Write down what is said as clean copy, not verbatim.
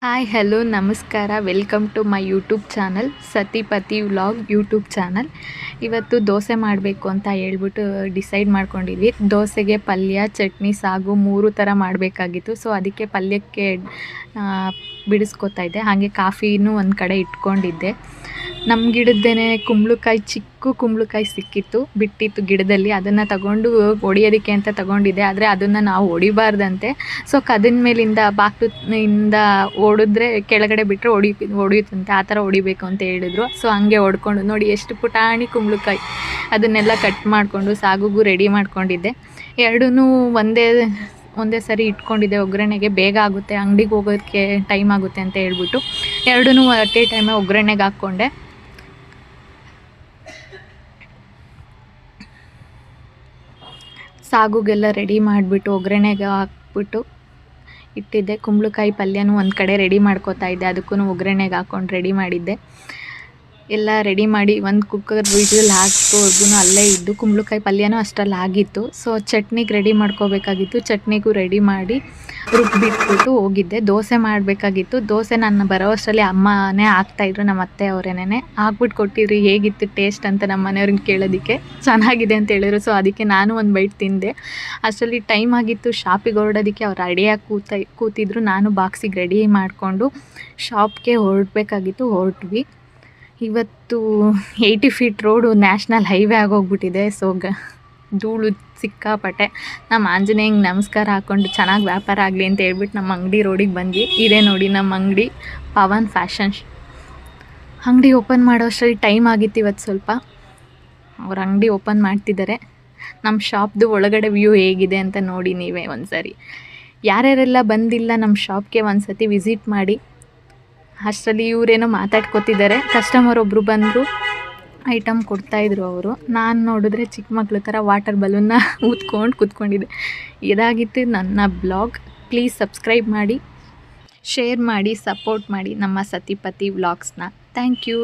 Hi hello ನಮಸ್ಕಾರ welcome to my YouTube channel Satipati vlog YouTube channel. ಇವತ್ತು ದೋಸೆ ಮಾಡಬೇಕು ಅಂತ ಹೇಳ್ಬಿಟ್ಟು ಡಿಸೈಡ್ ಮಾಡ್ಕೊಂಡಿದ್ವಿ. ದೋಸೆಗೆ ಪಲ್ಯ, ಚಟ್ನಿ, ಸಾಗು 3 ಥರ ಮಾಡಬೇಕಾಗಿತ್ತು. ಸೊ ಅದಕ್ಕೆ ಪಲ್ಯಕ್ಕೆ ಬಿಡಿಸ್ಕೊತಾ ಇದ್ದೆ. ಹಾಗೆ ಕಾಫಿನೂ ಒಂದು ಕಡೆ ಇಟ್ಕೊಂಡಿದ್ದೆ. ನಮ್ಮ ಗಿಡದ್ದೇನೆ ಕುಂಬಳಕಾಯಿ, ಚಿಕ್ಕ ಕುಂಬಳಕಾಯಿ ಸಿಕ್ಕಿತ್ತು, ಬಿಟ್ಟಿತ್ತು ಗಿಡದಲ್ಲಿ. ಅದನ್ನು ತಗೊಂಡು ಹೊಡಿಯೋದಕ್ಕೆ ಅಂತ ತಗೊಂಡಿದ್ದೆ. ಆದರೆ ಅದನ್ನು ನಾವು ಹೊಡಿಬಾರ್ದಂತೆ. ಸೊ ಕದನ ಮೇಲಿಂದ ಬಾಕ್ಲಿಂದ ಹೊಡೆದ್ರೆ ಕೆಳಗಡೆ ಬಿಟ್ಟರೆ ಹೊಡಿಯುತ್ತಂತೆ. ಆ ಥರ ಹೊಡಿಬೇಕು ಅಂತ ಹೇಳಿದ್ರು. ಸೊ ಹಂಗೆ ಹೊಡ್ಕೊಂಡು ನೋಡಿ ಎಷ್ಟು ಪುಟಾಣಿ ಕುಂಬಳಕಾಯಿ. ಅದನ್ನೆಲ್ಲ ಕಟ್ ಮಾಡಿಕೊಂಡು ಸಾಗುಗೂ ರೆಡಿ ಮಾಡ್ಕೊಂಡಿದ್ದೆ. ಎರಡೂ ಒಂದೇ ಸರಿ ಇಟ್ಕೊಂಡಿದ್ದೆ. ಒಗ್ಗರಣೆಗೆ ಬೇಗ ಆಗುತ್ತೆ, ಅಂಗಡಿಗೆ ಹೋಗೋದಕ್ಕೆ ಟೈಮ್ ಆಗುತ್ತೆ ಅಂತ ಹೇಳ್ಬಿಟ್ಟು ಎರಡೂ ಅಟ್ ಎ ಟೈಮೇ ಒಗ್ಗರಣೆಗೆ ಹಾಕ್ಕೊಂಡೆ. ಸಾಗುಗೆಲ್ಲ ರೆಡಿ ಮಾಡಿಬಿಟ್ಟು ಒಗ್ಗರಣೆಗೆ ಹಾಕ್ಬಿಟ್ಟು ಇಟ್ಟಿದ್ದೆ. ಕುಂಬಳಕಾಯಿ ಪಲ್ಯನೂ ಒಂದು ಕಡೆ ರೆಡಿ ಮಾಡ್ಕೋತಾ ಇದ್ದೆ. ಅದಕ್ಕೂ ಒಗ್ಗರಣೆಗೆ ಹಾಕ್ಕೊಂಡು ರೆಡಿ ಮಾಡಿದ್ದೆ. ಎಲ್ಲ ರೆಡಿ ಮಾಡಿ ಒಂದು ಕುಕ್ಕರ್ ವಿಜಿಲ್ ಹಾಕೋವರೆಗೂ ಅಲ್ಲೇ ಇದ್ದು ಕುಂಬಳಕಾಯಿ ಪಲ್ಯನೂ ಅಷ್ಟರಲ್ಲಿ ಆಗಿತ್ತು. ಸೊ ಚಟ್ನಿಗೆ ರೆಡಿ ಮಾಡ್ಕೋಬೇಕಾಗಿತ್ತು. ಚಟ್ನಿಗೂ ರೆಡಿ ಮಾಡಿ ರುಬ್ಬಿಟ್ಬಿಟ್ಟು ಹೋಗಿದ್ದೆ. ದೋಸೆ ಮಾಡಬೇಕಾಗಿತ್ತು. ದೋಸೆ ನಾನು ಬರೋ ಅಷ್ಟರಲ್ಲಿ ಅಮ್ಮನೇ ಹಾಕ್ತಾಯಿದ್ರು, ನಮ್ಮ ಅತ್ತೆ ಅವರೇನೇ ಹಾಕ್ಬಿಟ್ಟು ಕೊಟ್ಟಿದ್ರು. ಹೇಗಿತ್ತು ಟೇಸ್ಟ್ ಅಂತ ನಮ್ಮ ಮನೆಯವ್ರನ್ನ ಕೇಳೋದಕ್ಕೆ. ಚೆನ್ನಾಗಿದೆ ಅಂತ ಹೇಳಿದ್ರು. ಸೊ ಅದಕ್ಕೆ ನಾನು ಒಂದು ಬೈಟ್ ತಿಂದೆ. ಅಷ್ಟರಲ್ಲಿ ಟೈಮ್ ಆಗಿತ್ತು ಶಾಪಿಗೆ ಹೊರಡೋದಕ್ಕೆ. ಅವ್ರು ರೆಡಿಯಾಗಿ ಕೂತಿದ್ರು. ನಾನು ಬಾಕ್ಸಿಗೆ ರೆಡಿ ಮಾಡಿಕೊಂಡು ಶಾಪ್ಗೆ ಹೊರಡಬೇಕಾಗಿತ್ತು. ಹೊರಟ್ವಿ. ಇವತ್ತು 80 ಫೀಟ್ ರೋಡು ನ್ಯಾಷನಲ್ ಹೈವೇ ಆಗೋಗ್ಬಿಟ್ಟಿದೆ. ಸೊ ಧೂಳು ಸಿಕ್ಕಾಪಟ್ಟೆ. ನಮ್ಮ ಆಂಜನೇಯಂಗೆ ನಮಸ್ಕಾರ ಹಾಕ್ಕೊಂಡು ಚೆನ್ನಾಗಿ ವ್ಯಾಪಾರ ಆಗಲಿ ಅಂತ ಹೇಳ್ಬಿಟ್ಟು ನಮ್ಮ ಅಂಗಡಿ ರೋಡಿಗೆ ಬಂದ್ವಿ. ಇದೇ ನೋಡಿ ನಮ್ಮ ಅಂಗಡಿ, ಪವನ್ ಫ್ಯಾಷನ್. ಅಂಗಡಿ ಓಪನ್ ಮಾಡೋ ಅಷ್ಟರಲ್ಲಿ ಟೈಮ್ ಆಗಿತ್ತು. ಇವತ್ತು ಸ್ವಲ್ಪ ಅವ್ರ ಅಂಗಡಿ ಓಪನ್ ಮಾಡ್ತಿದ್ದಾರೆ. ನಮ್ಮ ಶಾಪ್ದು ಒಳಗಡೆ ವ್ಯೂ ಹೇಗಿದೆ ಅಂತ ನೋಡಿ ನೀವೇ ಒಂದು ಸರಿ. ಯಾರ್ಯಾರೆಲ್ಲ ಬಂದಿಲ್ಲ ನಮ್ಮ ಶಾಪ್ಗೆ ಒಂದು ಸತಿ ವಿಸಿಟ್ ಮಾಡಿ. ಅಷ್ಟರಲ್ಲಿ ಇವರೇನೋ ಮಾತಾಡ್ಕೊತಿದ್ದಾರೆ. ಕಸ್ಟಮರ್ ಒಬ್ಬರು ಬಂದರು, ಐಟಮ್ ಕೊಡ್ತಾಯಿದ್ರು ಅವರು. ನಾನು ನೋಡಿದ್ರೆ ಚಿಕ್ಕ ಮಕ್ಳ ಥರ ವಾಟರ್ ಬಲೂನ್ನ ಊದ್ಕೊಂಡು ಕೂತ್ಕೊಂಡಿದ್ದೆ. ಇದಾಗಿತ್ತು ನನ್ನ ಬ್ಲಾಗ್. ಪ್ಲೀಸ್ ಸಬ್ಸ್ಕ್ರೈಬ್ ಮಾಡಿ, ಶೇರ್ ಮಾಡಿ, ಸಪೋರ್ಟ್ ಮಾಡಿ ನಮ್ಮ ಸತಿಪತಿ ವ್ಲಾಗ್ಸ್ನ. Thank you.